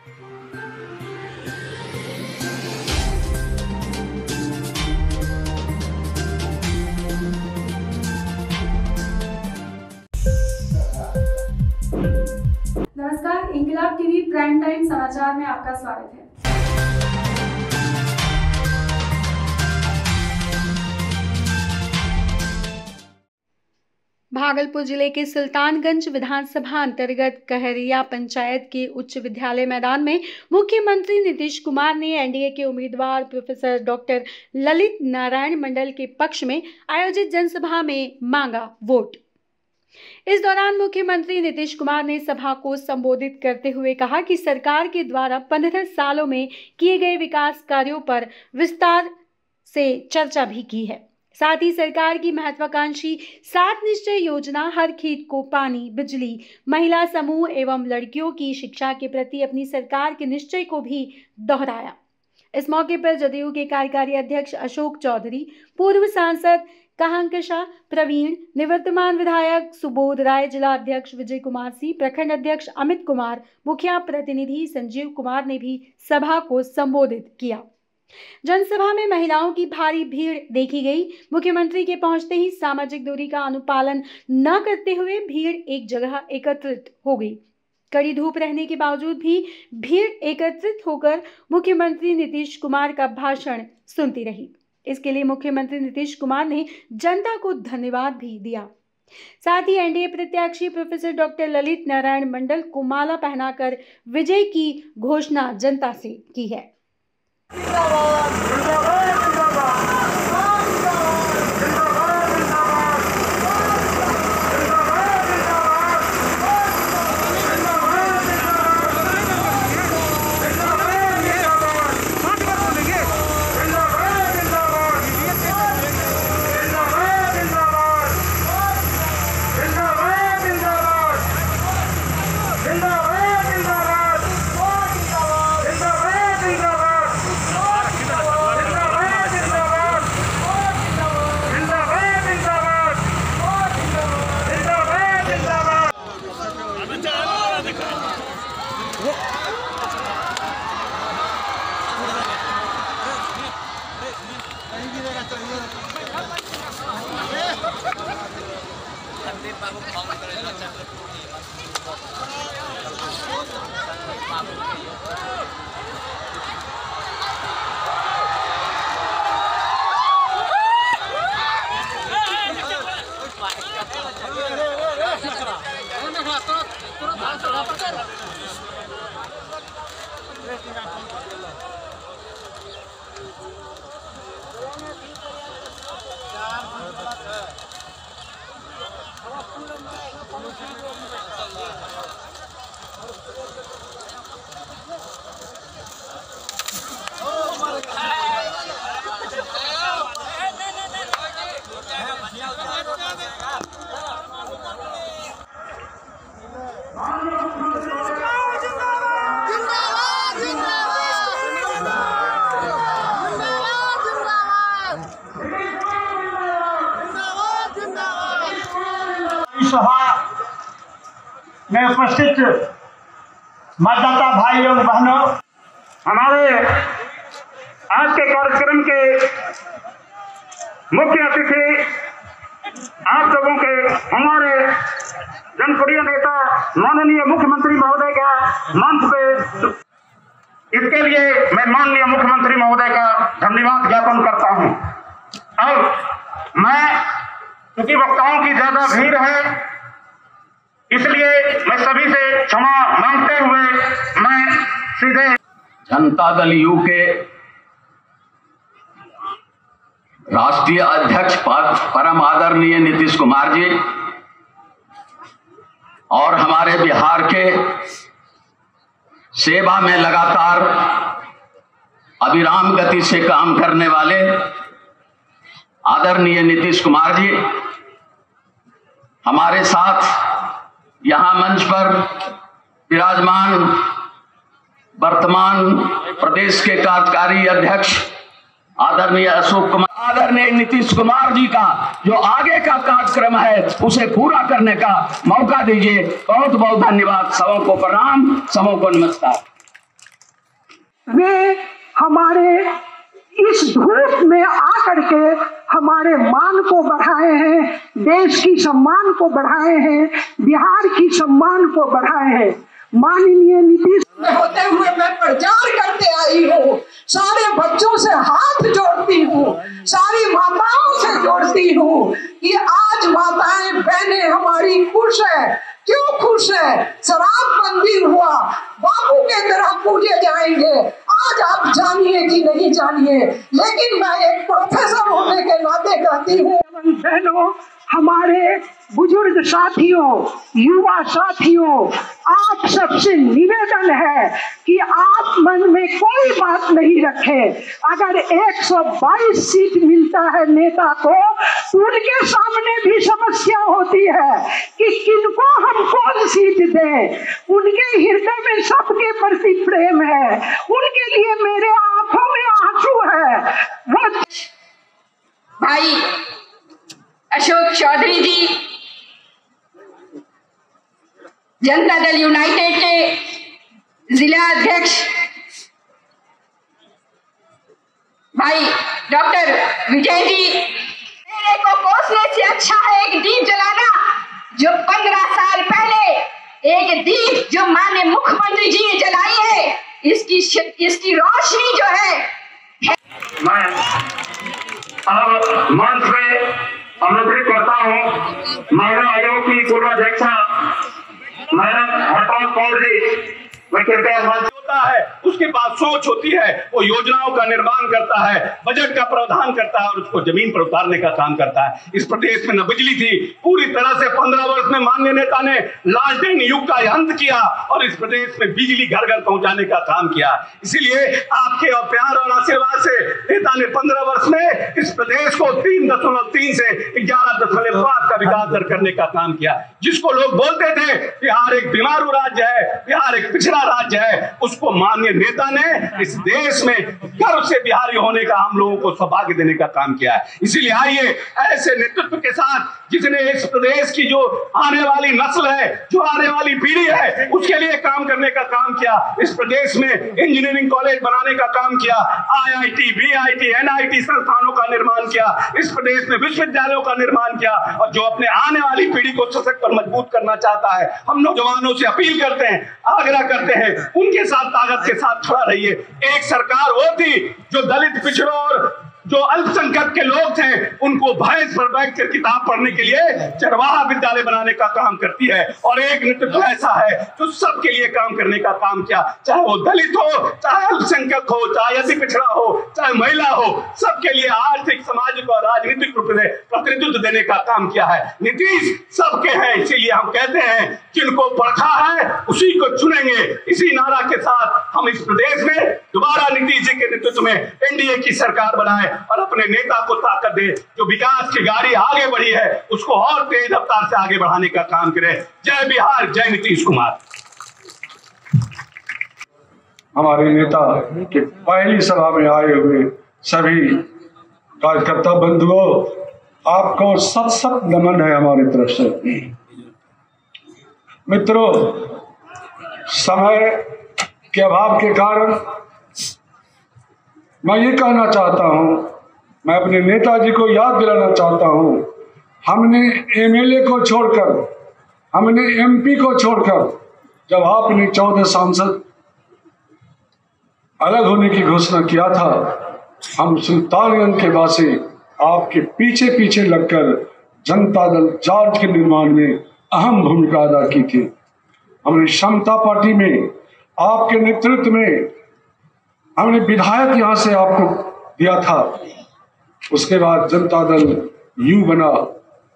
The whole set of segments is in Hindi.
नमस्कार, इंकलाब टीवी प्राइम टाइम समाचार में आपका स्वागत है। भागलपुर जिले के सुल्तानगंज विधानसभा अंतर्गत कहरिया पंचायत के उच्च विद्यालय मैदान में मुख्यमंत्री नीतीश कुमार ने एनडीए के उम्मीदवार प्रोफेसर डॉक्टर ललित नारायण मंडल के पक्ष में आयोजित जनसभा में मांगा वोट। इस दौरान मुख्यमंत्री नीतीश कुमार ने सभा को संबोधित करते हुए कहा कि सरकार के द्वारा 15 सालों में किए गए विकास कार्यों पर विस्तार से चर्चा भी की है। साथ ही सरकार की महत्वाकांक्षी 7 निश्चय योजना हर खेत को पानी, बिजली, महिला समूह एवं लड़कियों की शिक्षा के प्रति अपनी सरकार के निश्चय को भी दोहराया। इस मौके पर जदयू के कार्यकारी अध्यक्ष अशोक चौधरी, पूर्व सांसद कहांकशा प्रवीण, निवर्तमान विधायक सुबोध राय, जिला अध्यक्ष विजय कुमार सिंह, प्रखंड अध्यक्ष अमित कुमार, मुखिया प्रतिनिधि संजीव कुमार ने भी सभा को संबोधित किया। जनसभा में महिलाओं की भारी भीड़ देखी गई। मुख्यमंत्री के पहुंचते ही सामाजिक दूरी का अनुपालन न करते हुए भीड़ एक जगह एकत्रित हो गई। कड़ी धूप रहने के बावजूद भी भीड़ एकत्रित होकर मुख्यमंत्री नीतीश कुमार का भाषण सुनती रही। इसके लिए मुख्यमंत्री नीतीश कुमार ने जनता को धन्यवाद भी दिया। साथ ही एनडीए प्रत्याशी प्रोफेसर डॉक्टर ललित नारायण मंडल को माला पहनाकर विजय की घोषणा जनता से की है। सभा में उपस्थित मतदाता भाई एवं बहनों, हमारे आज के कार्यक्रम के मुख्य अतिथि आप लोगों के हमारे जनप्रिय नेता माननीय मुख्यमंत्री महोदय का मंच पे, इसके लिए मैं माननीय मुख्यमंत्री महोदय का धन्यवाद ज्ञापन करता हूं। अब मैं, क्योंकि वक्ताओं की ज्यादा भीड़ है, इसलिए मैं सभी से क्षमा मांगते हुए मैं सीधे जनता दल यू के राष्ट्रीय अध्यक्ष परम आदरणीय नीतीश कुमार जी और हमारे बिहार के सेवा में लगातार अविराम गति से काम करने वाले आदरणीय नीतीश कुमार जी हमारे साथ यहाँ मंच पर विराजमान वर्तमान प्रदेश के कार्यकारी अध्यक्ष आदरणीय अशोक कुमार, आदरणीय नीतीश कुमार जी का जो आगे का कार्यक्रम है उसे पूरा करने का मौका दीजिए। बहुत बहुत धन्यवाद। सबों को प्रणाम, सबों को नमस्कार। वे हमारे इस धूप में आकर के हमारे मान को बढ़ाए हैं, देश की सम्मान को बढ़ाए हैं, बिहार की सम्मान को बढ़ाए हैं। माननीय नीतीश होते हुए मैं प्रचार करते आई हूँ, सारे बच्चों से हाथ जोड़ती हूँ, सारी माताओं से जोड़ती हूँ कि आज माताएं बहनें हमारी खुश है। क्यों खुश है? शराबबंदी हुआ, बापू के तरह पूजे जाएंगे। आज आप जानिए कि नहीं जानिए, लेकिन मैं एक प्रोफेसर होने के नाते कहती हूँ, बहनों, हमारे बुजुर्ग साथियों, युवा साथियों, आप सबसे निवेदन है कि आप मन में कोई बात नहीं रखें। अगर 122 सीट मिलता है नेता को, उनके सामने भी समस्या होती है कि किनको हम कौन सीट दें। उनके हृदय में सबके प्रति प्रेम है, उनके लिए मेरे आंखों में आंसू है। वो भाई अशोक चौधरी जी जनता दल यूनाइटेड के जिला अध्यक्ष, भाई डॉक्टर विजय जी, मेरे को कोसने से अच्छा है एक दीप जलाना। जो 15 साल पहले एक दीप जो माननीय मुख्यमंत्री जी ने जलाई है, इसकी रोशनी जो है। मैं अब मंच पे आमंत्रित करता हूँ महिला आयोग की पूर्व अध्यक्षा मैडम हरपाल कौर जी। मैं कृपया होता है, उसके पास सोच होती है, वो योजनाओं का निर्माण करता है, बजट का प्रावधान करता है और उसको जमीन पर उतारने का काम करता है। इस प्रदेश में न बिजली थी, पूरी तरह से 15 वर्ष में माननीय नेता ने लालटेन युग का अंत किया और इस प्रदेश में बिजली घर घर पहुंचाने का काम किया। इसीलिए आपके और प्यार और आशीर्वाद से नेता ने 15 वर्ष में इस प्रदेश को 3.3 से 11.5 का विकास दर करने का काम किया। जिसको लोग बोलते थे बिहार एक बीमारू राज्य है, बिहार एक पिछड़ा राज्य है, उसको माननीय नेता ने इस देश में गर्व से बिहारी होने का हम लोगों को सौभाग्य देने का काम किया है। इसीलिए आइए ऐसे नेतृत्व के साथ जिसने इस प्रदेश की जो आने वाली नस्ल है, जो आने वाली पीढ़ी है, उसके लिए काम करने का काम किया। इस प्रदेश में इंजीनियरिंग कॉलेज बनाने का काम किया, IIT, BIT, NIT संस्थानों का निर्माण किया, इस प्रदेश में विश्वविद्यालयों का निर्माण किया और जो अपने आने वाली पीढ़ी को सशक्त और मजबूत करना चाहता है, हम नौजवानों से अपील करते हैं, आग्रह करते हैं, उनके साथ ताकत के साथ खड़ा रहिए। एक सरकार वो थी जो दलित, पिछड़ों और जो अल्पसंख्यक के लोग थे उनको भैंस पर बैठ कर किताब पढ़ने के लिए चरवाहा विद्यालय बनाने का काम करती है। और एक नेतृत्व ऐसा है जो सबके लिए काम करने का काम किया, चाहे वो दलित हो, चाहे अल्पसंख्यक हो, चाहे अति पिछड़ा हो, चाहे महिला हो, सबके लिए आर्थिक, सामाजिक और राजनीतिक रूप से प्रतिनिधित्व देने का काम किया है। नीतीश सबके हैं, इसीलिए हम कहते हैं जिनको परखा है उसी को चुनेंगे। इसी नारा के साथ हम इस प्रदेश में दोबारा नीतीश जी के नेतृत्व में NDA की सरकार बनाए और अपने नेता को ताकत दे। जो विकास की गाड़ी आगे बढ़ी है उसको और तेज रफ्तार से आगे बढ़ाने का काम करे। जय बिहार, जय नीतीश कुमार। हमारे नेता के पहली सभा में आए हुए सभी कार्यकर्ता बंधुओं, आपको सत नमन है हमारी तरफ से। मित्रों, समय के अभाव के कारण मैं ये कहना चाहता हूं, मैं अपने नेताजी को याद दिलाना चाहता हूं, हमने MLA को छोड़कर, हमने MP को छोड़कर, जब आपने 14 सांसद अलग होने की घोषणा किया था, हम सुल्तानगंज के वासी आपके पीछे पीछे लगकर जनता दल जाट के निर्माण में अहम भूमिका अदा की थी। हमने समता पार्टी में आपके नेतृत्व में हमने विधायक यहां से आपको दिया था। उसके बाद जनता दल यू बना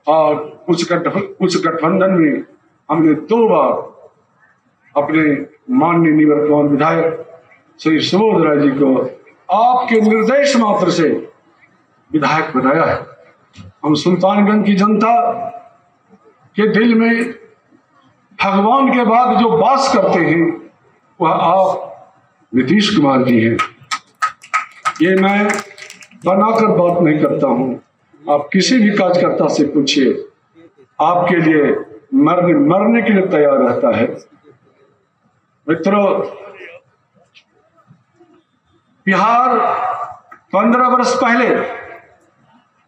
और उस गठबंधन में हमने 2 बार अपने माननीय निवर्तमान विधायक श्री सुबोध राय जी को आपके निर्देश मात्र से विधायक बनाया है। हम सुल्तानगंज की जनता के दिल में भगवान के बाद जो वास करते हैं वह आप नीतीश कुमार जी हैं। ये मैं बनाकर बात नहीं करता हूं, आप किसी भी कार्यकर्ता से पूछिए, आपके लिए मरने के लिए तैयार रहता है। मित्रों, बिहार 15 वर्ष पहले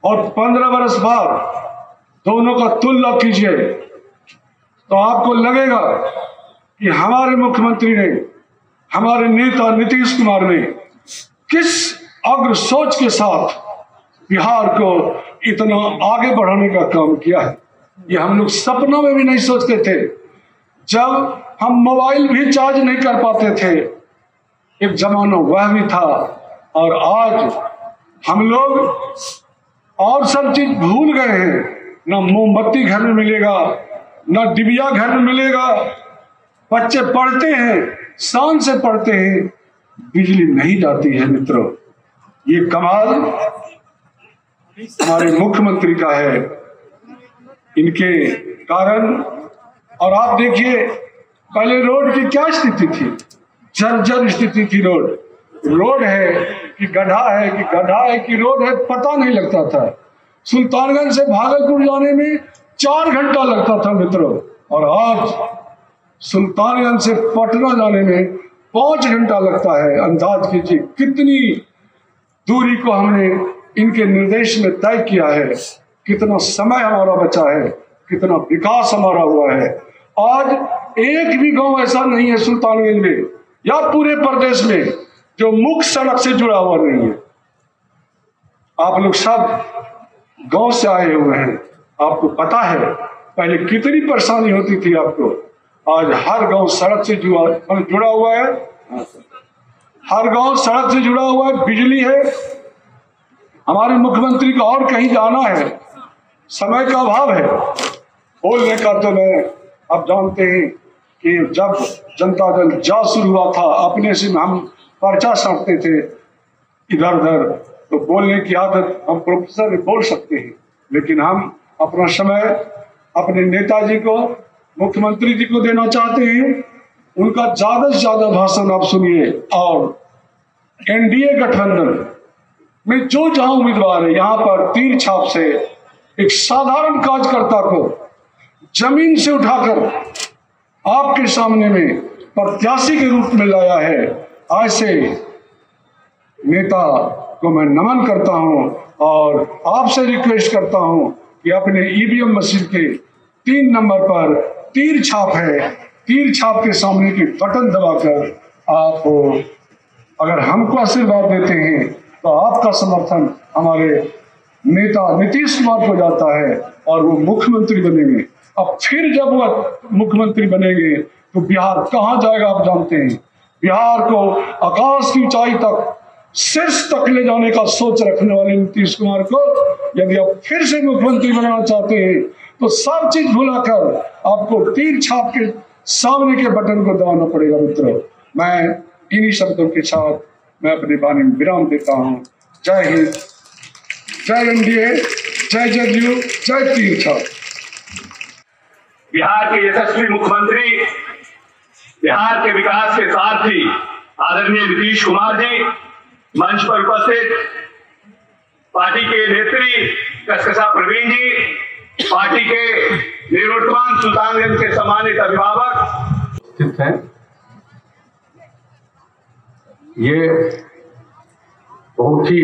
और 15 वर्ष बाद दोनों का तुलना कीजिए तो आपको लगेगा कि हमारे मुख्यमंत्री ने, हमारे नेता नीतीश कुमार ने किस अग्र सोच के साथ बिहार को इतना आगे बढ़ाने का काम किया है। ये हम लोग सपनों में भी नहीं सोचते थे। जब हम मोबाइल भी चार्ज नहीं कर पाते थे, एक जमाना वह भी था, और आज हम लोग और सब चीज भूल गए हैं। ना मोमबत्ती घर में मिलेगा, ना डिबिया घर में मिलेगा। बच्चे पढ़ते हैं, शान से पढ़ते हैं, बिजली नहीं जाती है। मित्रों, ये कमाल हमारे मुख्यमंत्री का है, इनके कारण। और आप देखिए, पहले रोड की क्या स्थिति थी, जर्जर स्थिति थी। रोड है कि गड्ढा है, कि गड्ढा है कि रोड है, पता नहीं लगता था। सुल्तानगंज से भागलपुर जाने में 4 घंटा लगता था मित्रों, और आज सुल्तानगंज से पटना जाने में 5 घंटा लगता है। अंदाज कीजिए कितनी दूरी को हमने इनके निर्देश में तय किया है, कितना समय हमारा बचा है, कितना विकास हमारा हुआ है। आज एक भी गांव ऐसा नहीं है सुल्तानगंज में या पूरे प्रदेश में जो मुख्य सड़क से जुड़ा हुआ नहीं है। आप लोग सब गांव से आए हुए हैं, आपको पता है पहले कितनी परेशानी होती थी आपको। आज हर गांव सड़क से जुड़ा हुआ है, हर गांव सड़क से जुड़ा हुआ है, बिजली है। हमारे मुख्यमंत्री को और कहीं जाना है, समय का अभाव है। बोलने का तो मैं, आप जानते हैं कि जब जनता दल जा शुरू हुआ था, अपने से हम पर्चा छांटते थे इधर उधर, तो बोलने की आदत हम प्रोफेसर बोल सकते हैं, लेकिन हम अपना समय अपने नेताजी को, मुख्यमंत्री जी को देना चाहते हैं। उनका ज्यादा से ज्यादा भाषण आप सुनिए। और एनडीए गठबंधन में जो जहां उम्मीदवार है, यहाँ पर तीर छाप से एक साधारण कार्यकर्ता को जमीन से उठाकर आपके सामने में प्रत्याशी के रूप में लाया है। ऐसे नेता को मैं नमन करता हूं और आपसे रिक्वेस्ट करता हूं कि अपने ईवीएम मशीन के 3 नंबर पर तीर छाप है, तीर छाप के सामने की बटन दबाकर आप अगर हमको आशीर्वाद देते हैं तो आपका समर्थन हमारे नेता नीतीश कुमार को जाता है और वो मुख्यमंत्री बनेंगे। अब फिर जब वह मुख्यमंत्री बनेंगे तो बिहार कहाँ जाएगा आप जानते हैं। बिहार को आकाश की ऊंचाई तक, शीर्ष तक ले जाने का सोच रखने वाले नीतीश कुमार को यदि आप फिर से मुख्यमंत्री बनाना चाहते हैं तो सब चीज भुलाकर आपको तीर छाप के सामने के बटन को दबाना पड़ेगा। मित्रों, मैं इन्हीं शब्दों के साथ मैं अपनी वाणी में विराम देता हूं। जय हिंद, जय एनडीए, जय जदयू, जय तीर छाप। बिहार के यशस्वी मुख्यमंत्री, बिहार के विकास के सारथी आदरणीय नीतीश कुमार जी, मंच पर उपस्थित पार्टी के नेत्री कसकसा प्रवीण जी, पार्टी के निवर्तमान सुल्तानगंज के सम्मानित अभिभावक स्थित हैं। ये बहुत ही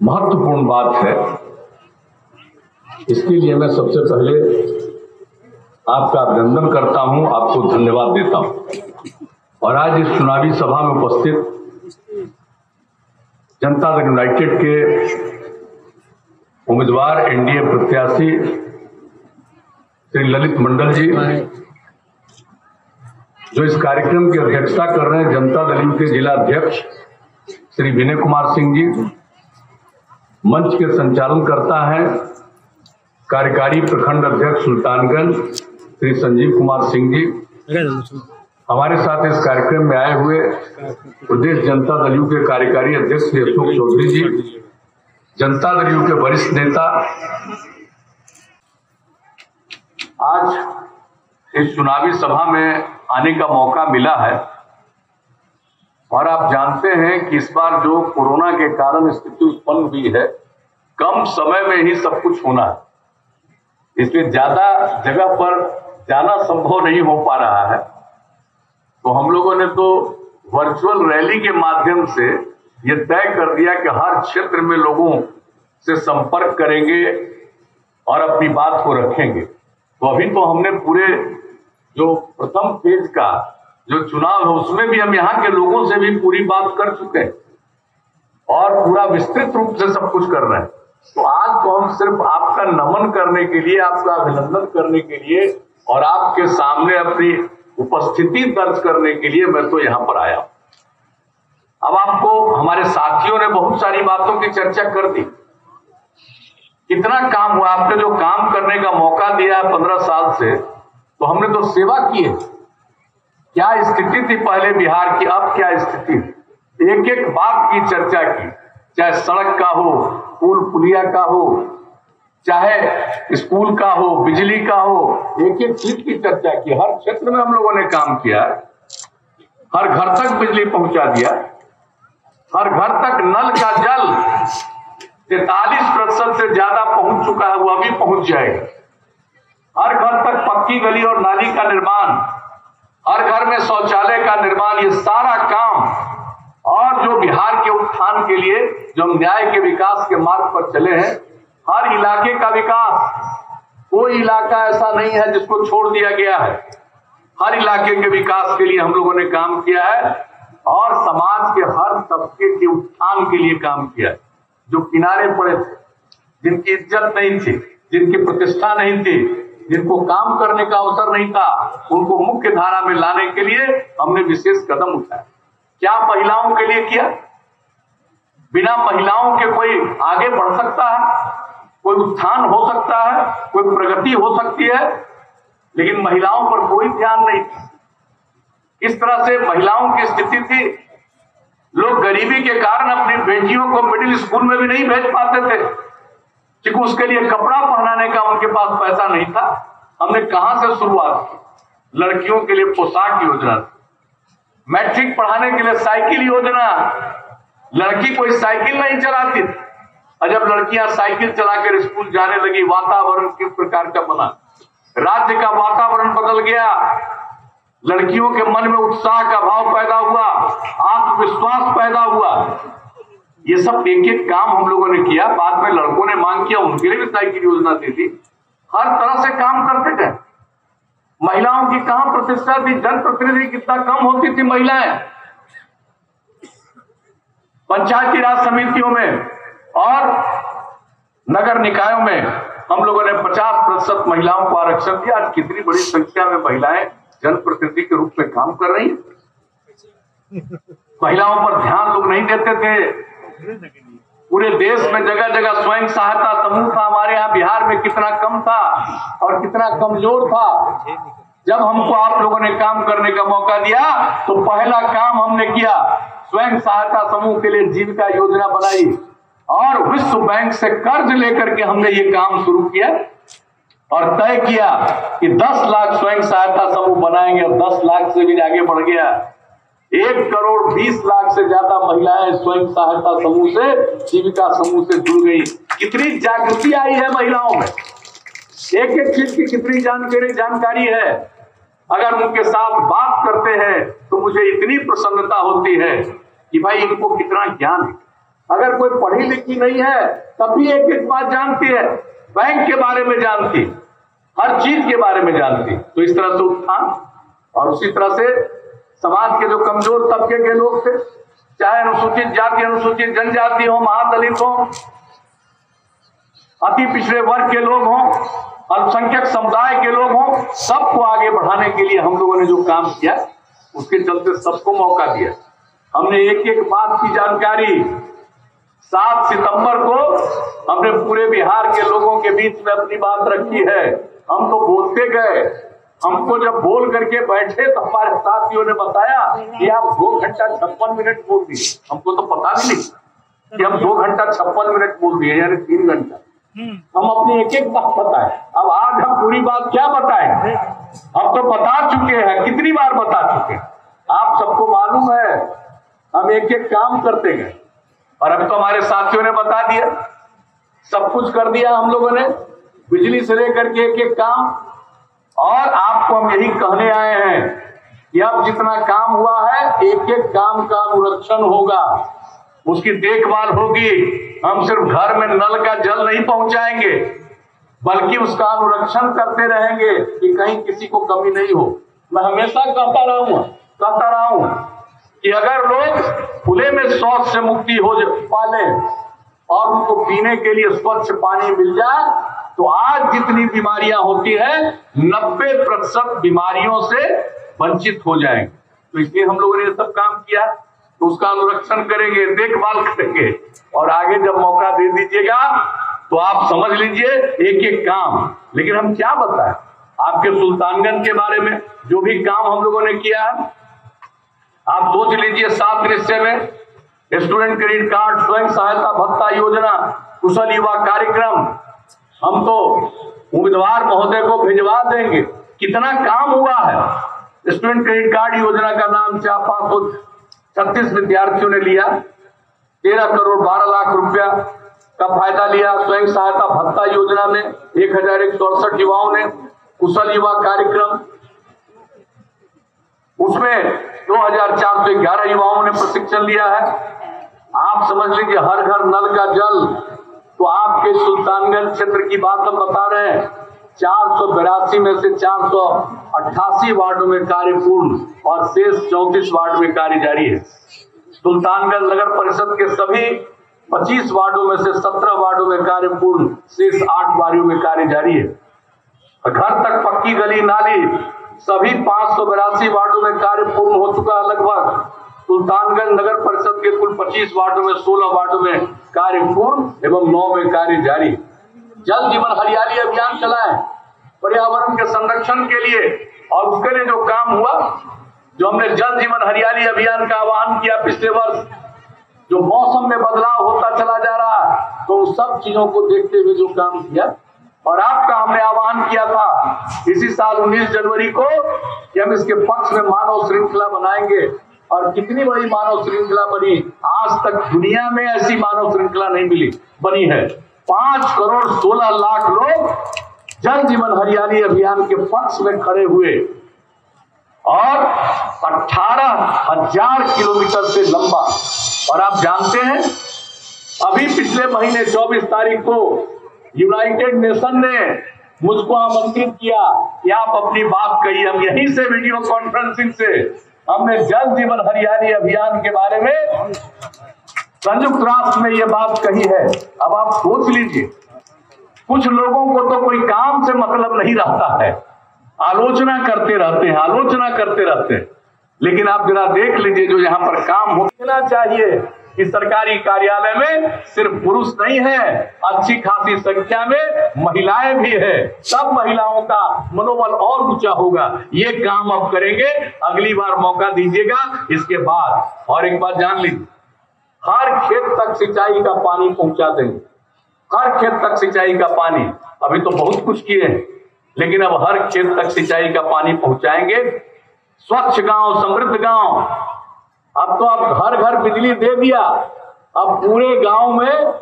महत्वपूर्ण बात है। इसके लिए मैं सबसे पहले आपका अभिनंदन करता हूं, आपको धन्यवाद देता हूं। और आज इस चुनावी सभा में उपस्थित जनता दल यूनाइटेड के उम्मीदवार एनडीए प्रत्याशी श्री ललित मंडल जी, जो इस कार्यक्रम की अध्यक्षता कर रहे हैं, जनता दल यू के जिला अध्यक्ष श्री विनय कुमार सिंह जी, मंच के संचालन करता है कार्यकारी प्रखंड अध्यक्ष सुल्तानगंज श्री संजीव कुमार सिंह जी, हमारे साथ इस कार्यक्रम में आए हुए प्रदेश जनता दल यू के कार्यकारी अध्यक्ष श्री अशोक चौधरी जी, जनता दल यू के वरिष्ठ नेता। आज इस चुनावी सभा में आने का मौका मिला है और आप जानते हैं कि इस बार जो कोरोना के कारण स्थिति उत्पन्न हुई है, कम समय में ही सब कुछ होना है, इसलिए ज्यादा जगह पर जाना संभव नहीं हो पा रहा है। तो हम लोगों ने तो वर्चुअल रैली के माध्यम से ये तय कर दिया कि हर क्षेत्र में लोगों से संपर्क करेंगे और अपनी बात को रखेंगे। तो अभी तो हमने पूरे जो प्रथम फेज का जो चुनाव है उसमें भी हम यहाँ के लोगों से भी पूरी बात कर चुके हैं और पूरा विस्तृत रूप से सब कुछ कर रहे हैं। तो आज तो हम सिर्फ आपका नमन करने के लिए, आपका अभिनंदन करने के लिए और आपके सामने अपनी उपस्थिति दर्ज करने के लिए मैं तो यहाँ पर आया। अब आपको हमारे साथियों ने बहुत सारी बातों की चर्चा कर दी। कितना काम हुआ, आपने जो काम करने का मौका दिया है 15 साल से, तो हमने तो सेवा की है। क्या स्थिति थी पहले बिहार की, अब क्या स्थिति है, एक एक बात की चर्चा की, चाहे सड़क का हो, पुल पुलिया का हो, चाहे स्कूल का हो, बिजली का हो, एक एक चीज की चर्चा की। हर क्षेत्र में हम लोगों ने काम किया, हर घर तक बिजली पहुंचा दिया, हर घर तक नल का जल 43% से ज्यादा पहुंच चुका है, वो अभी पहुंच जाएगा। हर घर तक पक्की गली और नाली का निर्माण, हर घर में शौचालय का निर्माण, ये सारा काम और जो बिहार के उत्थान के लिए जो हम न्याय के विकास के मार्ग पर चले हैं, हर इलाके का विकास, कोई इलाका ऐसा नहीं है जिसको छोड़ दिया गया है। हर इलाके के विकास के लिए हम लोगों ने काम किया है और समाज के हर तबके के उत्थान के लिए काम किया है। जो किनारे पड़े थे, जिनकी इज्जत नहीं थी, जिनकी प्रतिष्ठा नहीं थी, जिनको काम करने का अवसर नहीं था, उनको मुख्य धारा में लाने के लिए हमने विशेष कदम उठाया। क्या महिलाओं के लिए किया? बिना महिलाओं के कोई आगे बढ़ सकता है, कोई उत्थान हो सकता है, कोई प्रगति हो सकती है, लेकिन महिलाओं पर कोई ध्यान नहीं था। इस तरह से महिलाओं की स्थिति थी, लोग गरीबी के कारण अपनी बेटियों को मिडिल स्कूल में भी नहीं भेज पाते थे क्योंकि उसके लिए कपड़ा पहनाने का उनके पास पैसा नहीं था। हमने कहां से शुरुआत की? लड़कियों के लिए पोशाक योजना, मैट्रिक पढ़ाने के लिए साइकिल योजना, लड़की कोई साइकिल नहीं चलाती थी और जब लड़कियां साइकिल चलाकर स्कूल जाने लगी, वातावरण किस प्रकार का बना, राज्य का वातावरण बदल गया, लड़कियों के मन में उत्साह का भाव पैदा हुआ, आत्मविश्वास पैदा हुआ। ये सब एक एक काम हम लोगों ने किया। बाद में लड़कों ने मांग किया, उनके लिए भी साइकिल योजना दी थी। हर तरह से काम करते गए। महिलाओं की कहां प्रतिष्ठा थी, जनप्रतिनिधि कितना कम होती थी महिलाएं। पंचायती राज समितियों में और नगर निकायों में हम लोगों ने 50% महिलाओं को आरक्षण दिया। आज कितनी बड़ी संख्या में महिलाएं जनप्रतिनिधि के रूप में काम कर रही हैं। महिलाओं पर ध्यान लोग नहीं देते थे। पूरे देश में जगह जगह स्वयं सहायता समूह था, हमारे यहाँ बिहार में कितना कम था और कितना कमजोर था। जब हमको आप लोगों ने काम करने का मौका दिया तो पहला काम हमने किया, स्वयं सहायता समूह के लिए जीविका योजना बनाई और विश्व बैंक से कर्ज लेकर के हमने ये काम शुरू किया और तय किया कि 10 लाख स्वयं सहायता समूह बनाएंगे और 10 लाख से भी आगे बढ़ गया। 1,20,00,000 से ज्यादा महिलाएं स्वयं सहायता समूह से, जीविका समूह से जुड़ गई। कितनी जागृति आई है महिलाओं में, एक एक चीज की कितनी जानकारी है। अगर उनके साथ बात करते हैं तो मुझे इतनी प्रसन्नता होती है कि भाई इनको कितना ज्ञान है। अगर कोई पढ़ी लिखी नहीं है तब भी एक एक बात जानती है, बैंक के बारे में जानती, हर चीज के बारे में जानती। तो इस तरह से उत्थान और उसी तरह से समाज के जो कमजोर तबके के लोग थे, चाहे अनुसूचित जाति, अनुसूचित जनजाति हो, महादलित हो, अति पिछड़े वर्ग के लोग हों, अल्पसंख्यक समुदाय के लोग हों, सबको आगे बढ़ाने के लिए हम लोगों ने जो काम किया उसके चलते सबको मौका दिया। हमने एक एक बात की जानकारी 7 सितंबर को हमने पूरे बिहार के लोगों के बीच में अपनी बात रखी है। हम तो बोलते गए, हमको जब बोल करके बैठे तो हमारे साथियों ने बताया कि आप 2 घंटा 56 मिनट बोल दिए। हमको तो पता भी नहीं कि हम 2 घंटा 56 मिनट बोल दिए, यानी 3 घंटा। हम अपनी एक एक बात बताएं। अब आज हम पूरी बात क्या बताएं? हम तो बता चुके हैं, कितनी बार बता चुके हैं, आप सबको मालूम है। हम एक एक काम करते गए और अब तो हमारे साथियों ने बता दिया, सब कुछ कर दिया हम लोगों ने, बिजली से लेकर के एक एक काम। और आपको हम यही कहने आए हैं कि अब जितना काम हुआ है एक एक एक काम का अनुरक्षण होगा, उसकी देखभाल होगी। हम सिर्फ घर में नल का जल नहीं पहुंचाएंगे, बल्कि उसका अनुरक्षण करते रहेंगे कि कहीं किसी को कमी नहीं हो। मैं हमेशा कहता रहा हूं कि अगर लोग खुले में शौच से मुक्ति हो पाले और उनको पीने के लिए स्वच्छ पानी मिल जाए, तो आज जितनी बीमारियां होती है 90% बीमारियों से वंचित हो जाएंगे। तो इसलिए हम लोगों ने ये सब काम किया, तो उसका अनुरक्षण करेंगे, देखभाल करेंगे, और आगे जब मौका दे दीजिएगा तो आप समझ लीजिए एक एक काम। लेकिन हम क्या बताएं आपके सुल्तानगंज के बारे में, जो भी काम हम लोगों ने किया है। आप सोच लीजिए 7 निश्चय में स्टूडेंट क्रेडिट कार्ड, स्वयं सहायता भत्ता योजना, कुशल युवा कार्यक्रम, हम तो उम्मीदवार महोदय को भिजवा देंगे। कितना काम हुआ है। स्टूडेंट क्रेडिट कार्ड योजना का नाम 536 विद्यार्थियों ने लिया, 13 करोड़ 12 लाख रुपया का फायदा लिया। स्वयं सहायता भत्ता योजना में 1168 युवाओं ने, कुशल युवा कार्यक्रम उसमें 2411 युवाओं ने प्रशिक्षण लिया है। आप समझ लीजिए हर घर नल का जल। तो आपके सुल्तानगंज क्षेत्र की बात हम बता रहे हैं, 482 में से 488 वार्डों में कार्य पूर्ण और शेष 34 वार्ड में कार्य जारी है। सुल्तानगंज नगर परिषद के सभी 25 वार्डों में से 17 वार्डों में कार्य पूर्ण, शेष 8 वार्डों में कार्य जारी है। घर तक पक्की गली नाली सभी 582 वार्डों में कार्य पूर्ण हो चुका है लगभग। सुल्तानगंज नगर परिषद के कुल 25 वार्डों में 16 वार्डों में कार्य पूर्ण एवं 9 में कार्य जारी। जल जीवन हरियाली अभियान चलाएं पर्यावरण के संरक्षण के लिए, और उसके लिए जो काम हुआ, जो हमने जल जीवन हरियाली अभियान का आह्वान किया पिछले वर्ष, जो मौसम में बदलाव होता चला जा रहा है, तो उन सब चीजों को देखते हुए जो काम किया, और आपका हमने आह्वान किया था इसी साल 19 जनवरी को कि हम इसके पक्ष में मानव श्रृंखला बनाएंगे। और कितनी बड़ी मानव श्रृंखला बनी, आज तक दुनिया में ऐसी मानव श्रृंखला नहीं बनी है। 5 करोड़ 16 लाख लोग जल जीवन हरियाली अभियान के पक्ष में खड़े हुए, और 18,000 किलोमीटर से लंबा। और आप जानते हैं अभी पिछले महीने 24 तारीख को यूनाइटेड नेशन ने मुझको आमंत्रित किया कि आप अपनी बात कहिए। हम यहीं से वीडियो कॉन्फ्रेंसिंग से हमने जल जीवन हरियाली अभियान के बारे में संयुक्त राष्ट्र में ये बात कही है। अब आप सोच लीजिए, कुछ लोगों को तो कोई काम से मतलब नहीं रहता है, आलोचना करते रहते हैं। लेकिन आप जरा देख लीजिए जो यहाँ पर काम होना चाहिए कि सरकारी कार्यालय में सिर्फ पुरुष नहीं है, अच्छी खासी संख्या में महिलाएं भी है। सब महिलाओं का मनोबल और ऊंचा होगा। ये काम अब करेंगे, अगली बार मौका दीजिएगा इसके बाद। और एक बात जान लीजिए, हर खेत तक सिंचाई का पानी पहुंचा देंगे, हर खेत तक सिंचाई का पानी। अभी तो बहुत कुछ किए हैं, लेकिन अब हर खेत तक सिंचाई का पानी पहुंचाएंगे। स्वच्छ गांव, समृद्ध गांव। अब तो आप घर घर बिजली दे दिया, अब पूरे गांव में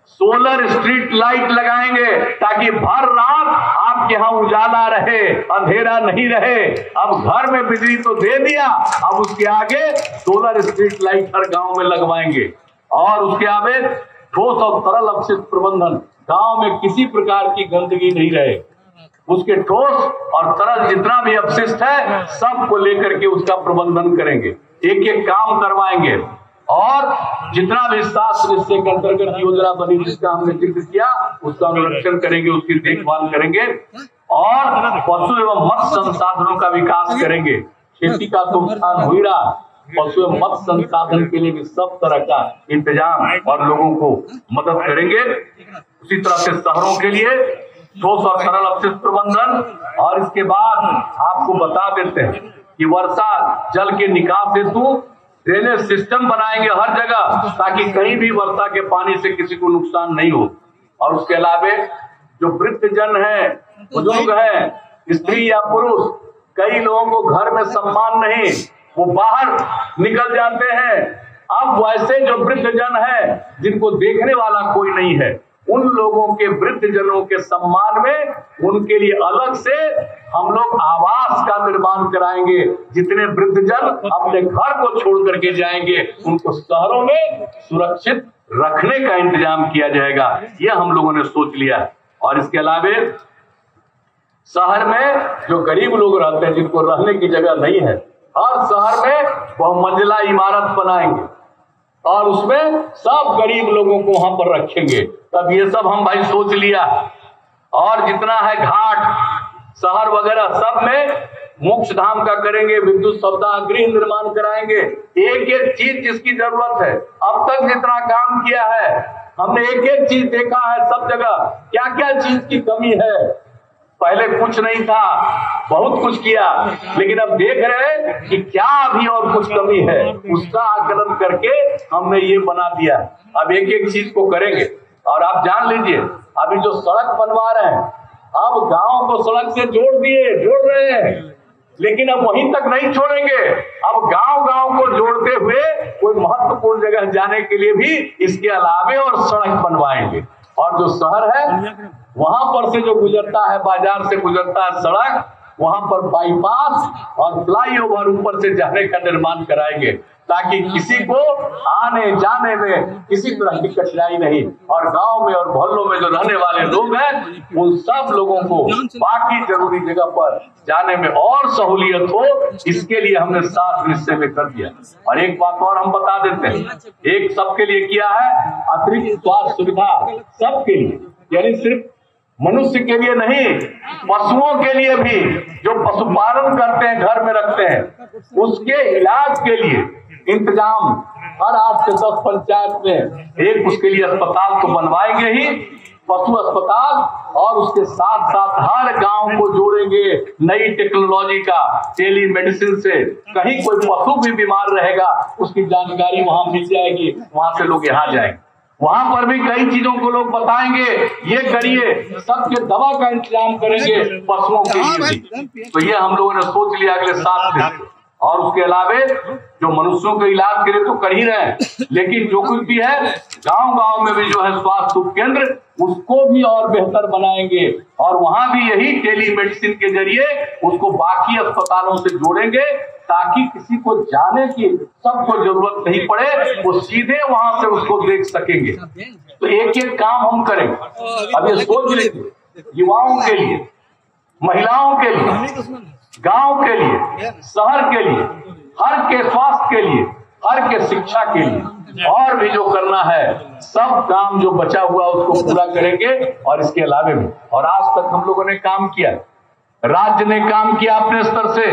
सोलर स्ट्रीट लाइट लगाएंगे ताकि भर रात आपके यहाँ उजाला रहे, अंधेरा नहीं रहे। अब घर में बिजली तो दे दिया, अब उसके आगे सोलर स्ट्रीट लाइट हर गांव में लगवाएंगे। और उसके आगे ठोस और तरल अपशिष्ट प्रबंधन, गांव में किसी प्रकार की गंदगी नहीं रहे। उसके ठोस और तरल जितना भी अपशिष्ट है सबको लेकर के उसका प्रबंधन करेंगे, एक एक काम करवाएंगे। और जितना भी 7 निश्चय के अंतर्गत योजना बनी जिसका हमने जिक्र किया, उसका अनुरक्षण करेंगे, उसकी देखभाल करेंगे, और पशु एवं मत्स्य संसाधनों का विकास करेंगे। खेती का तो उत्थान हो ही रहा, पशु एवं मत्स्य संसाधन के लिए भी सब तरह का इंतजाम और लोगों को मदद करेंगे। उसी तरह से शहरों के लिए ठोस और तरल अपशिष्ट प्रबंधन। और इसके बाद आपको बता देते हैं कि वर्षा जल के निकास हेतु ड्रेनेज सिस्टम बनाएंगे हर जगह, ताकि कहीं भी वर्षा के पानी से किसी को नुकसान नहीं हो। और उसके अलावा जो वृद्ध जन है, बुजुर्ग है, स्त्री या पुरुष, कई लोगों को घर में सम्मान नहीं, वो बाहर निकल जाते हैं। अब वैसे जो वृद्ध जन है जिनको देखने वाला कोई नहीं है, उन लोगों के, वृद्ध जनों के सम्मान में उनके लिए अलग से हम लोग आवास का निर्माण कराएंगे। जितने वृद्ध जन अपने घर को छोड़ करके जाएंगे उनको शहरों में सुरक्षित रखने का इंतजाम किया जाएगा। यह हम लोगों ने सोच लिया है। और इसके अलावा शहर में जो गरीब लोग रहते हैं, जिनको रहने की जगह नहीं है, हर शहर में बहुमंजिला इमारत बनाएंगे और उसमें सब गरीब लोगों को वहां पर रखेंगे। तब ये सब हम भाई सोच लिया। और जितना है घाट, शहर वगैरह सब में मोक्ष धाम का करेंगे, विद्युत सौदा गृह निर्माण कराएंगे। एक एक चीज जिसकी जरूरत है, अब तक जितना काम किया है हमने एक एक चीज देखा है सब जगह, क्या क्या चीज की कमी है। पहले कुछ नहीं था, बहुत कुछ किया, लेकिन अब देख रहे हैं कि क्या अभी और कुछ कमी है, उसका आकलन करके हमने ये बना दिया। अब एक एक चीज को करेंगे। और आप जान लीजिए, अभी जो सड़क बनवा रहे हैं, अब गांव को सड़क से जोड़ रहे हैं, लेकिन अब वहीं तक नहीं छोड़ेंगे। अब गांव गांव को जोड़ते हुए कोई महत्वपूर्ण जगह जाने के लिए भी इसके अलावे और सड़क बनवाएंगे। और जो शहर है वहां पर से जो गुजरता है, बाजार से गुजरता है सड़क, वहां पर बाईपास और फ्लाईओवर ऊपर से जाने का निर्माण कराएंगे, ताकि किसी को आने जाने में किसी तरह की कठिनाई नहीं। और गांव में और मोहल्लों में जो रहने वाले लोग हैं उन सब लोगों को बाकी जरूरी जगह पर जाने में और सहूलियत हो, इसके लिए हमने 7 हिस्से में कर दिया। और एक बात और हम बता देते हैं, एक सबके लिए किया है अतिरिक्त स्वास्थ्य सुविधा, सबके लिए, यानी सिर्फ मनुष्य के लिए नहीं, पशुओं के लिए भी, जो पशुपालन करते हैं, घर में रखते हैं, उसके इलाज के लिए इंतजाम हर 8 से 10 पंचायत में एक उसके लिए अस्पताल तो बनवाएंगे ही, पशु अस्पताल, और उसके साथ साथ हर गांव को जोड़ेंगे नई टेक्नोलॉजी का, टेली मेडिसिन से। कहीं कोई पशु भी बीमार रहेगा उसकी जानकारी वहां मिल जाएगी, वहां से लोग यहाँ जाएंगे। वहां पर भी कई चीजों को लोग बताएंगे, ये करिए, सबके दवा का इंतजाम करेंगे पशुओं के लिए भी। तो ये हम लोगों ने सोच लिया अगले 7 दिन। और उसके अलावे जो मनुष्यों के इलाज के लिए तो कर ही रहे हैं, लेकिन जो कुछ भी है गांव गांव में भी जो है स्वास्थ्य उपकेंद्र, उसको भी और बेहतर बनाएंगे। और वहां भी यही टेली मेडिसिन के जरिए उसको बाकी अस्पतालों से जोड़ेंगे, ताकि किसी को जाने की सबको जरूरत नहीं पड़े, वो सीधे वहां से उसको देख सकेंगे। तो एक एक काम हम करेंगे। अब ये सोच लीजिए, युवाओं के लिए, महिलाओं के लिए, गांव के लिए, शहर के लिए, हर के स्वास्थ्य के लिए, हर के शिक्षा के लिए, और भी जो करना है सब काम जो बचा हुआ उसको पूरा करेंगे। और इसके अलावे भी, और आज तक हम लोगों ने काम किया, राज्य ने काम किया अपने स्तर से,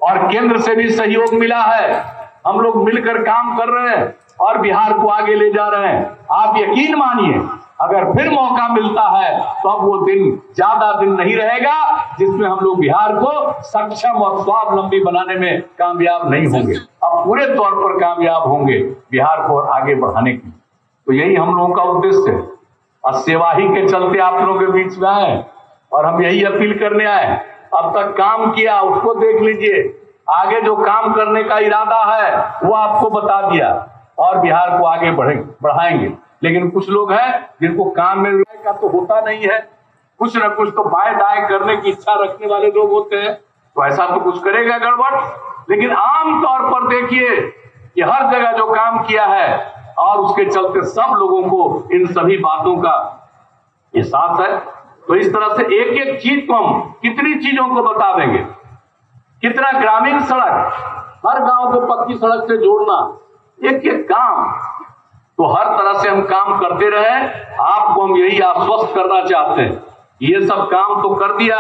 और केंद्र से भी सहयोग मिला है। हम लोग मिलकर काम कर रहे हैं और बिहार को आगे ले जा रहे हैं। आप यकीन मानिए, अगर फिर मौका मिलता है तो अब वो दिन ज्यादा दिन नहीं रहेगा जिसमें हम लोग बिहार को सक्षम और स्वावलंबी बनाने में कामयाब नहीं होंगे। अब पूरे तौर पर कामयाब होंगे बिहार को आगे बढ़ाने की। तो यही हम लोगों का उद्देश्य है। और सेवा ही के चलते आप लोगों के बीच में आए और हम यही अपील करने आए। अब तक काम किया उसको देख लीजिए, आगे जो काम करने का इरादा है वो आपको बता दिया, और बिहार को आगे बढ़ाएंगे। लेकिन कुछ लोग हैं जिनको काम में का तो होता नहीं है, कुछ न कुछ तो बाएं दाएं करने की इच्छा रखने वाले लोग होते हैं, तो ऐसा तो कुछ करेगा गड़बड़। लेकिन आम तौर पर देखिए कि हर जगह जो काम किया है, और उसके चलते सब लोगों को इन सभी बातों का एहसास है। तो इस तरह से एक एक चीज को हम कितनी चीजों को बता देंगे, कितना ग्रामीण सड़क, हर गांव को पक्की सड़क से जोड़ना, एक एक काम, तो हर तरह से हम काम करते रहे। आपको हम यही आश्वस्त करना चाहते हैं। ये सब काम तो कर दिया,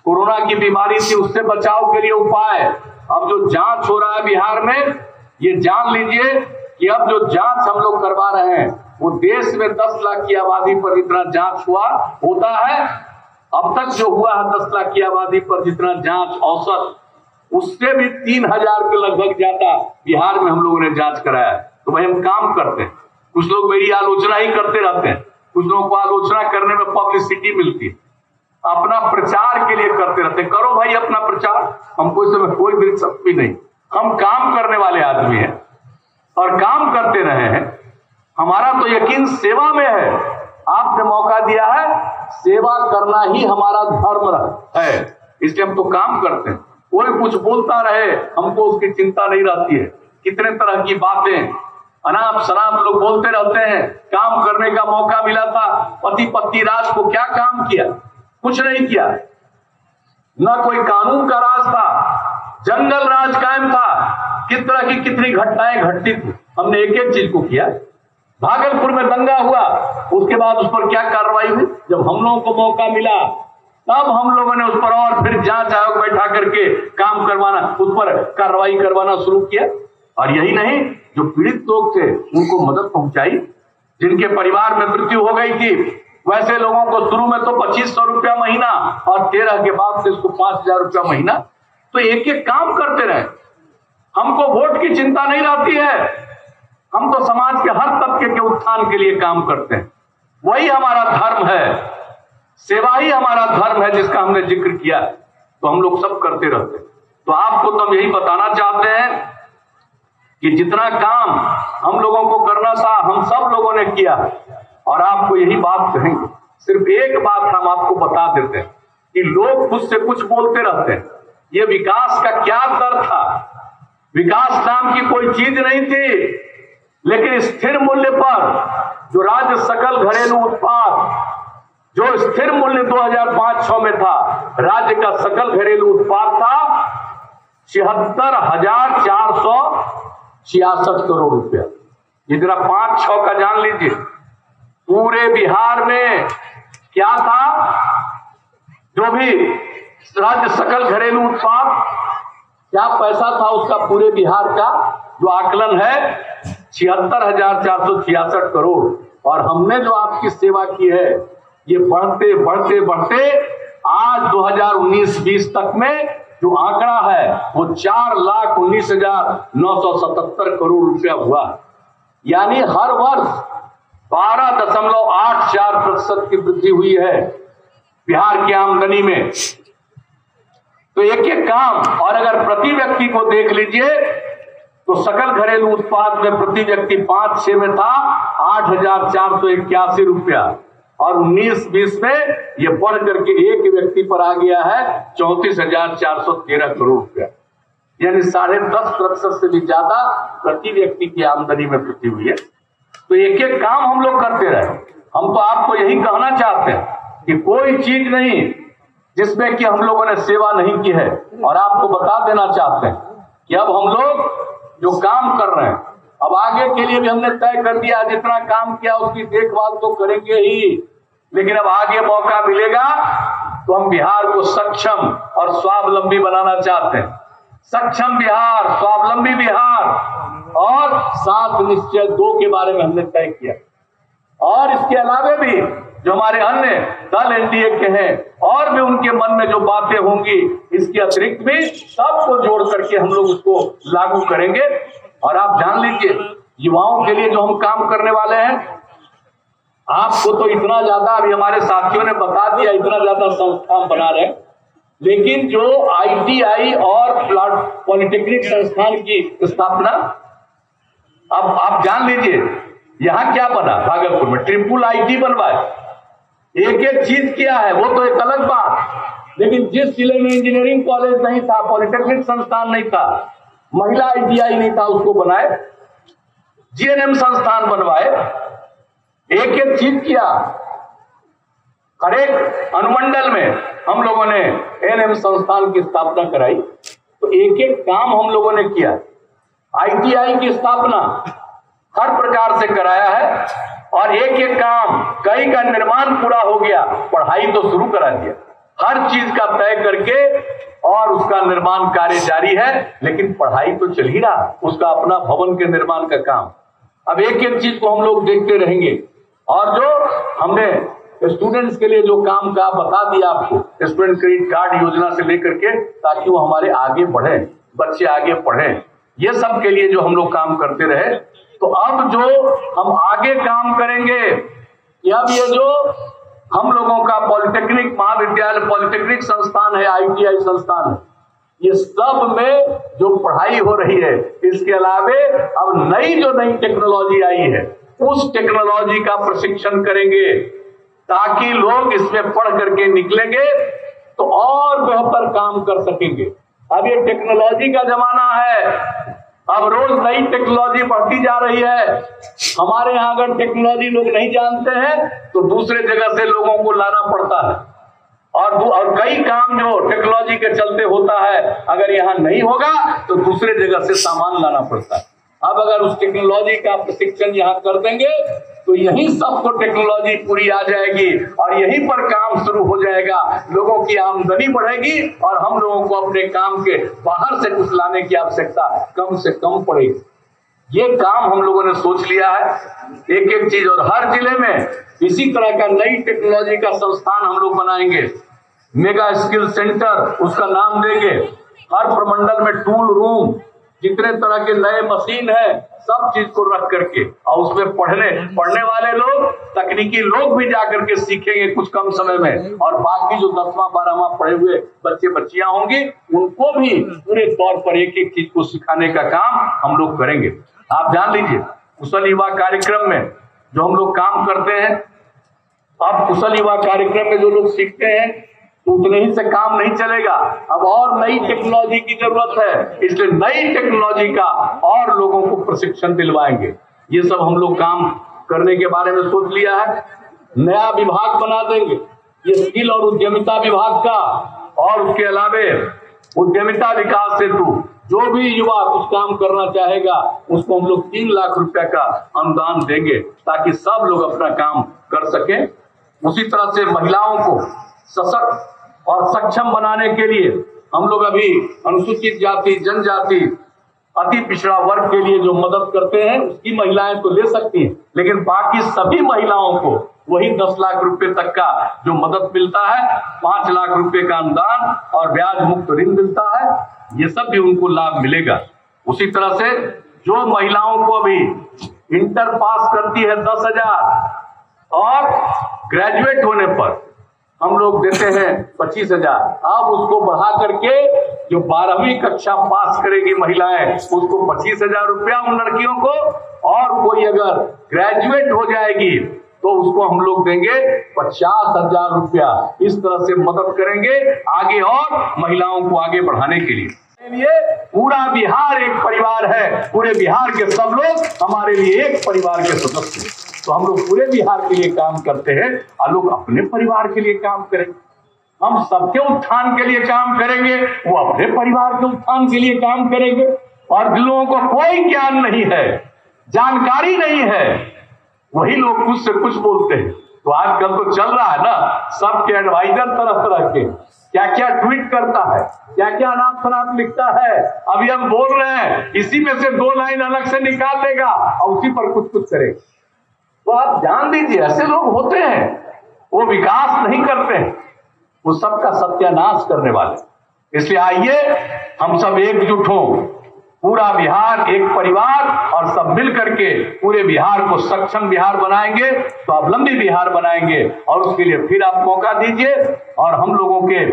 कोरोना की बीमारी थी उससे बचाव के लिए उपाय। अब जो जांच हो रहा है बिहार में, ये जान लीजिए कि अब जो जांच हम लोग करवा रहे हैं वो देश में 10 लाख की आबादी पर जितना जांच होता है, अब तक जो हुआ है 10 लाख की आबादी पर जितना जांच औसत, उससे भी 3000 के लगभग ज्यादा बिहार में हम लोगों ने जांच कराया है। तो भाई हम काम करते हैं। कुछ लोग मेरी आलोचना ही करते रहते हैं, कुछ लोगों को आलोचना करने में पब्लिसिटी मिलती है, अपना प्रचार के लिए करते रहते हैं। करो भाई अपना प्रचार, हमको इसमें कोई दिलचस्पी नहीं। हम काम करने वाले आदमी हैं और काम करते रहे हैं। हमारा तो यकीन सेवा में है आपने मौका दिया है, सेवा करना ही हमारा धर्म है, इसलिए हम तो काम करते हैं। कोई कुछ बोलता रहे, हमको उसकी चिंता नहीं रहती है। कितने तरह की बातें अनाप शनाप लोग बोलते रहते हैं। काम करने का मौका मिला था, पति पत्नी राज को क्या काम किया? कुछ नहीं किया। न कोई कानून का राज था, जंगल राज कायम था। किस तरह की कितनी घटनाएं घटती थी, हमने एक एक चीज को किया। भागलपुर में दंगा हुआ, उसके बाद उस पर क्या कार्रवाई हुई? जब हम लोगों को मौका मिला तब हम लोगों ने उस पर और फिर जांच आयोग बैठा करके काम करवाना, उस पर कार्रवाई करवाना शुरू किया। और यही नहीं, जो पीड़ित लोग थे उनको मदद पहुंचाई। जिनके परिवार में मृत्यु हो गई थी, वैसे लोगों को शुरू में तो 2500 रुपया महीना और 13 के बाद से इसको 5000 रुपया महीना। तो एक एक काम करते रहे। हमको वोट की चिंता नहीं रहती है, हम तो समाज के हर तबके के उत्थान के लिए काम करते हैं। वही हमारा धर्म है, सेवा ही हमारा धर्म है, जिसका हमने जिक्र किया। तो हम लोग सब करते रहते हैं। तो आपको तो हम यही बताना चाहते हैं कि जितना काम हम लोगों को करना था, हम सब लोगों ने किया। और आपको यही बात कहेंगे, सिर्फ एक बात हम आपको बता देते हैं कि लोग खुद से कुछ बोलते रहते हैं। ये विकास का क्या दर था? विकास नाम की कोई चीज नहीं थी, लेकिन स्थिर मूल्य पर जो राज्य सकल घरेलू उत्पाद, जो स्थिर मूल्य 2005-06 में था, राज्य का सकल घरेलू उत्पाद था 76,466 करोड़ रुपया। ये जरा 5-6 का जान लीजिए। पूरे बिहार में क्या था? जो भी राज्य सकल घरेलू उत्पाद क्या पैसा था उसका, पूरे बिहार का जो आकलन है 76,466 करोड़। और हमने जो आपकी सेवा की है, ये बढ़ते बढ़ते बढ़ते आज 2019-20 तक में जो आंकड़ा है वो 4,19,977 करोड़ रुपया हुआ। यानी हर वर्ष 12.84% की वृद्धि हुई है बिहार की आमदनी में। तो एक एक काम, और अगर प्रति व्यक्ति को देख लीजिए तो सकल घरेलू उत्पाद में प्रति व्यक्ति 5-6 में था 8,481 रुपया, और 19-20 में ये बढ़ करके एक व्यक्ति पर आ गया है 34,413 करोड़ रुपया। यानी 10.5% से भी ज्यादा प्रति व्यक्ति की आमदनी में वृद्धि हुई है। तो एक एक काम हम लोग करते रहे। हम तो आपको यही कहना चाहते हैं कि कोई चीज नहीं जिसमें कि हम लोगों ने सेवा नहीं की है। और आपको बता देना चाहते हैं कि अब हम लोग जो काम कर रहे हैं, अब आगे के लिए भी हमने तय कर दिया, जितना काम किया उसकी देखभाल तो करेंगे ही, लेकिन अब आगे मौका मिलेगा तो हम बिहार को सक्षम और स्वावलंबी बनाना चाहते हैं। सक्षम बिहार, स्वावलंबी बिहार और 7 निश्चय 2 के बारे में हमने तय किया। और इसके अलावा भी जो हमारे अन्य दल एनडीए के हैं, और भी उनके मन में जो बातें होंगी, इसके अतिरिक्त भी सबको जोड़ करके हम लोग उसको लागू करेंगे। और आप जान लीजिए, युवाओं के लिए जो हम काम करने वाले हैं, आपको तो इतना ज्यादा अभी हमारे साथियों ने बता दिया, इतना ज्यादा संस्थान बना रहे हैं, लेकिन जो ITI और पॉलिटेक्निक संस्थान की स्थापना, अब आप जान लीजिए यहां क्या बना, भागलपुर में ट्रिपल IT बनवाए, एक एक चीज किया है, वो तो एक अलग बात। लेकिन जिस जिले में इंजीनियरिंग कॉलेज नहीं था, पॉलिटेक्निक संस्थान नहीं था, महिला ITI नहीं था, उसको बनाए, GNM संस्थान बनवाए, एक एक चीज किया। हर एक अनुमंडल में हम लोगों ने NM संस्थान की स्थापना कराई। तो एक एक काम हम लोगों ने किया। ITI की स्थापना हर प्रकार से कराया है, और एक एक काम, कई का निर्माण पूरा हो गया, पढ़ाई तो शुरू करा दिया, हर चीज का तय करके, और उसका निर्माण कार्य जारी है। लेकिन पढ़ाई तो चल ही रहा, उसका अपना भवन के निर्माण का काम। अब एक एक चीज को हम लोग देखते रहेंगे। और जो हमने स्टूडेंट्स के लिए जो काम का बता दिया आपको, स्टूडेंट क्रेडिट कार्ड योजना से लेकर के, ताकि वो हमारे आगे बढ़े, बच्चे आगे पढ़ें, ये सब के लिए जो हम लोग काम करते रहे। तो अब जो हम आगे काम करेंगे, अब ये जो हम लोगों का पॉलिटेक्निक महाविद्यालय, पॉलिटेक्निक संस्थान है, ITI संस्थान है, ये सब में जो पढ़ाई हो रही है, इसके अलावे अब नई जो नई टेक्नोलॉजी आई है, उस टेक्नोलॉजी का प्रशिक्षण करेंगे। ताकि लोग इसमें पढ़ करके निकलेंगे तो और बेहतर काम कर सकेंगे। अब ये टेक्नोलॉजी का जमाना है, अब रोज नई टेक्नोलॉजी बढ़ती जा रही है। हमारे यहाँ अगर टेक्नोलॉजी लोग नहीं जानते हैं तो दूसरे जगह से लोगों को लाना पड़ता है, और कई काम जो टेक्नोलॉजी के चलते होता है अगर यहाँ नहीं होगा तो दूसरे जगह से सामान लाना पड़ता है। अब अगर उस टेक्नोलॉजी का प्रशिक्षण यहाँ कर देंगे तो यहीं सबको टेक्नोलॉजी पूरी आ जाएगी और यहीं पर काम शुरू हो जाएगा, लोगों की आमदनी बढ़ेगी और हम लोगों को अपने काम के बाहर से कुछ लाने की आवश्यकता कम से कम पड़ेगी। ये काम हम लोगों ने सोच लिया है, एक एक चीज, और हर जिले में इसी तरह का नई टेक्नोलॉजी का संस्थान हम लोग बनाएंगे, मेगा स्किल सेंटर उसका नाम देंगे। हर प्रमंडल में टूल रूम, जितने तरह के नए मशीन है सब चीज को रख करके, और उसमें पढ़ने वाले लोग, तकनीकी लोग भी जाकर के सीखेंगे कुछ कम समय में, और बाकी जो 10वां 12वां पढ़े हुए बच्चे बच्चियां होंगी उनको भी पूरे तौर पर एक एक चीज को सिखाने का काम हम लोग करेंगे। आप जान लीजिए कुशल युवा कार्यक्रम में जो हम लोग काम करते हैं, अब कुशल युवा कार्यक्रम में जो लोग सीखते हैं तो उतने ही से काम नहीं चलेगा, अब और नई टेक्नोलॉजी की जरूरत है, इसलिए नई टेक्नोलॉजी का और लोगों को प्रशिक्षण दिलवाएंगे। ये सब हम लोग काम करने के बारे में सोच लिया है। नया विभाग बना देंगे, ये स्किल और उद्यमिता विभाग का, और उसके अलावे उद्यमिता विकास हेतु जो भी युवा कुछ काम करना चाहेगा उसको हम लोग 3 लाख रुपया का अनुदान देंगे ताकि सब लोग अपना काम कर सकें। उसी तरह से महिलाओं को सशक्त और सक्षम बनाने के लिए हम लोग अभी अनुसूचित जाति, जनजाति, अति पिछड़ा वर्ग के लिए जो मदद करते हैं उसकी महिलाएं तो ले सकती हैं, लेकिन बाकी सभी महिलाओं को वही 10 लाख रुपए तक का जो मदद मिलता है, 5 लाख रुपए का अनुदान और ब्याज मुक्त ऋण मिलता है, ये सब भी उनको लाभ मिलेगा। उसी तरह से जो महिलाओं को अभी इंटर पास करती है 10,000 और ग्रेजुएट होने पर हम लोग देते हैं 25,000, अब उसको बढ़ा करके जो 12वीं कक्षा पास करेगी महिलाएं उसको 25,000 रुपया उन लड़कियों को, और कोई अगर ग्रेजुएट हो जाएगी तो उसको हम लोग देंगे 50,000 रुपया। इस तरह से मदद करेंगे आगे और महिलाओं को आगे बढ़ाने के लिए। पूरा बिहार एक परिवार है, पूरे बिहार के सब लोग हमारे लिए एक परिवार के सदस्य हैं, तो हम लोग पूरे बिहार के लिए काम करते हैं और लोग अपने परिवार के लिए काम करेंगे। हम सबके उत्थान के लिए काम करेंगे, वो अपने परिवार के उत्थान के लिए काम करेंगे। और जिन लोगों को कोई ज्ञान नहीं है, जानकारी नहीं है, वही लोग कुछ से कुछ बोलते हैं। तो आजकल तो चल रहा है ना, सबके एडवाइजर तरह तरह के, क्या क्या ट्वीट करता है, क्या क्या अनाप शनाप लिखता है। अभी हम बोल रहे हैं, इसी में से 2 लाइन अलग से निकाल देगा और उसी पर कुछ कुछ करेगा। तो आप जान दीजिए ऐसे लोग होते हैं, वो विकास नहीं करते हैं, वो सबका सत्यानाश करने वाले। इसलिए आइए हम सब एकजुट हों, पूरा बिहार एक परिवार, और सब मिल करके पूरे बिहार को सक्षम बिहार बनाएंगे, स्वावलंबी बिहार बनाएंगे। और उसके लिए फिर आप मौका दीजिए, और हम लोगों के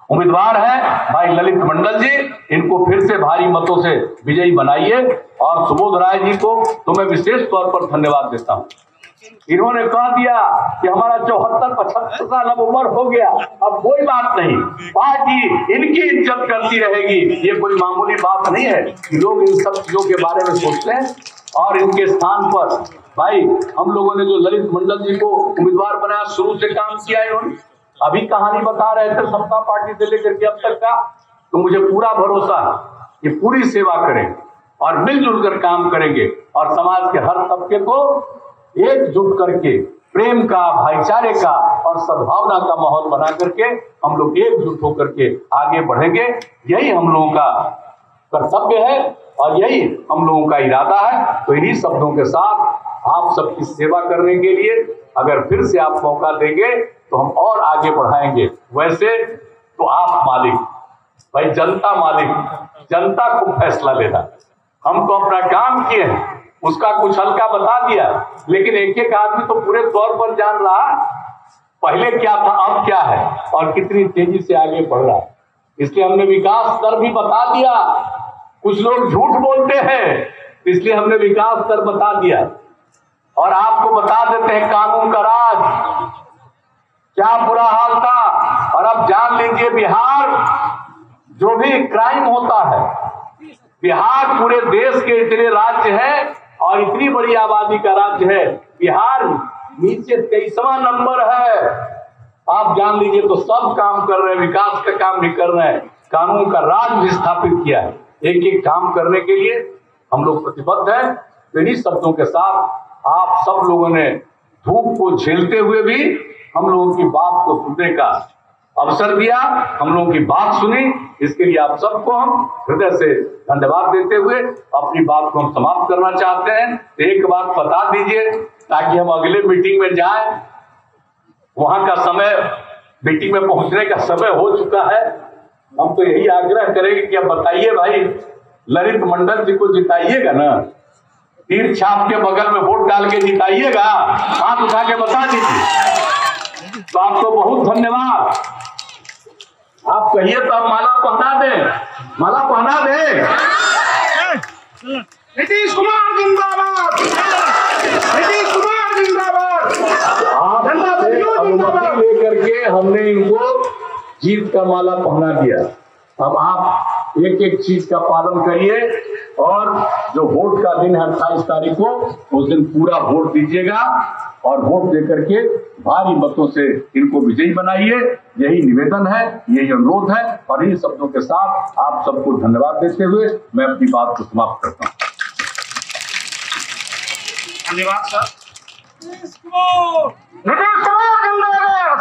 उम्मीदवार हैं भाई ललित मंडल जी, इनको फिर से भारी मतों से विजयी बनाइए। और सुबोध राय जी को तो मैं विशेष तौर पर धन्यवाद देता हूं। इन्होंने कह दिया कि हमारा 74-75 साल अब उम्र हो गया, अब कोई बात नहीं, पार्टी इनकी इज्जत करती रहेगी। ये कोई मामूली बात नहीं है कि लोग इन सब चीजों के बारे में सोचते हैं। और इनके स्थान पर भाई हम लोगों ने जो ललित मंडल जी को उम्मीदवार बनाया, शुरू से काम किया इन्होंने, अभी कहानी बता रहे थे समता पार्टी से लेकर के अब तक का, तो मुझे पूरा भरोसा है कि पूरी सेवा करेंगे और मिलजुल कर काम करेंगे, और समाज के हर तबके को एकजुट करके प्रेम का, भाईचारे का और सद्भावना का माहौल बना करके हम लोग एकजुट होकर के आगे बढ़ेंगे। यही हम लोगों का कर्तव्य है और यही हम लोगों का इरादा है। तो इन्हीं शब्दों के साथ आप सबकी सेवा करने के लिए अगर फिर से आप मौका देंगे तो हम और आगे बढ़ाएंगे। वैसे तो आप मालिक, भाई जनता मालिक, जनता को फैसला लेना। हम तो अपना काम किए हैं, उसका कुछ हल्का बता दिया, लेकिन एक एक आदमी तो पूरे तौर पर जान रहा पहले क्या था अब क्या है और कितनी तेजी से आगे बढ़ रहा है। इसलिए हमने विकास दर भी बता दिया। कुछ लोग झूठ बोलते हैं, इसलिए हमने विकास दर बता दिया। और आपको बता देते हैं कानून का राज क्या बुरा हाल था। और अब जान लीजिए बिहार जो भी क्राइम होता है, बिहार पूरे देश के इतने राज्य है और इतनी बड़ी आबादी का राज्य है, बिहार नीचे 23वां नंबर है। आप जान लीजिए तो सब काम कर रहे हैं, विकास का काम भी कर रहे हैं, कानून का राज भी स्थापित किया है। एक एक काम करने के लिए हम लोग प्रतिबद्ध हैं। तो इन्हीं शब्दों के साथ आप सब लोगों ने धूप को झेलते हुए भी हम लोगों की बात को सुनने का अवसर दिया, हम लोगों की बात सुनी, इसके लिए आप सबको हम हृदय से धन्यवाद देते हुए अपनी बात को हम समाप्त करना चाहते हैं। तो एक बात बता दीजिए ताकि हम अगले मीटिंग में जाएं। वहां का समय, मीटिंग में पहुंचने का समय हो चुका है। हम तो यही आग्रह करेंगे कि अब बताइए भाई, ललित मंडल जी को जिताइएगा ना, तीर छाप के बगल में वोट डाल के जिताइएगा, हाथ उठा के बता दीजिए। तो आपको बहुत धन्यवाद। आप कहिए तो आप माला पहना दें, माला पहना दें। नीतीश कुमार जिंदाबाद, नीतीश कुमार जिंदाबाद। अनुमति लेकर के हमने इनको जीत का माला पहना दिया। अब आप एक एक चीज का पालन करिए और जो वोट का दिन है 28 तारीख को, उस दिन पूरा वोट दीजिएगा और वोट देकर के भारी मतों से इनको विजयी बनाइए। यही निवेदन है, यही अनुरोध है और इन शब्दों के साथ आप सबको धन्यवाद देते हुए मैं अपनी बात को समाप्त करता हूँ। धन्यवाद सर। नीतीश कुमार जिंदाबाद,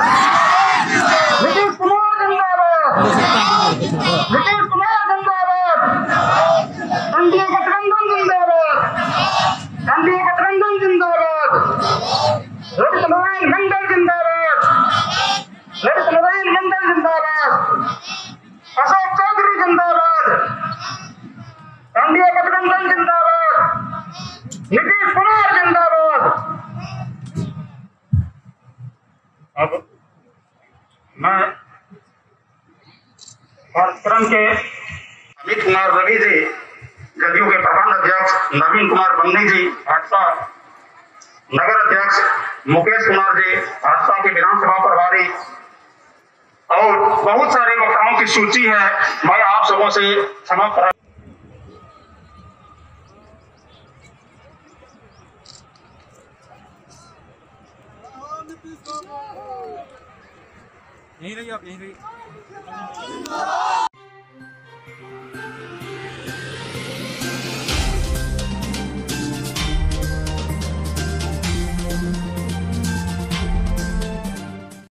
नीतीश कुमार जिंदाबाद, नीतीश कुमार जिंदाबाद, एनडीए गठबंधन जिंदाबाद, एनडीए गठबंधन जिंदाबाद, ललित नारायण मंडल जिंदाबाद, ललित नारायण मंडल जिंदाबाद, अशोक चौधरी जिंदाबाद, एनडीए गठबंधन जिंदाबाद, नीतीश कुमार जिंदाबाद। अब मैं कार्यक्रम के अमित कुमार रवि जी, जदयू के प्रखंड अध्यक्ष नवीन कुमार बन्नी जी, भाजपा नगर अध्यक्ष मुकेश कुमार जी, भाजपा के विधानसभा प्रभारी और बहुत सारे वक्ताओं की सूची है। मैं आप सबों से क्षमा प्रार्थना। यहीं रहिए आप, यहीं रहिए।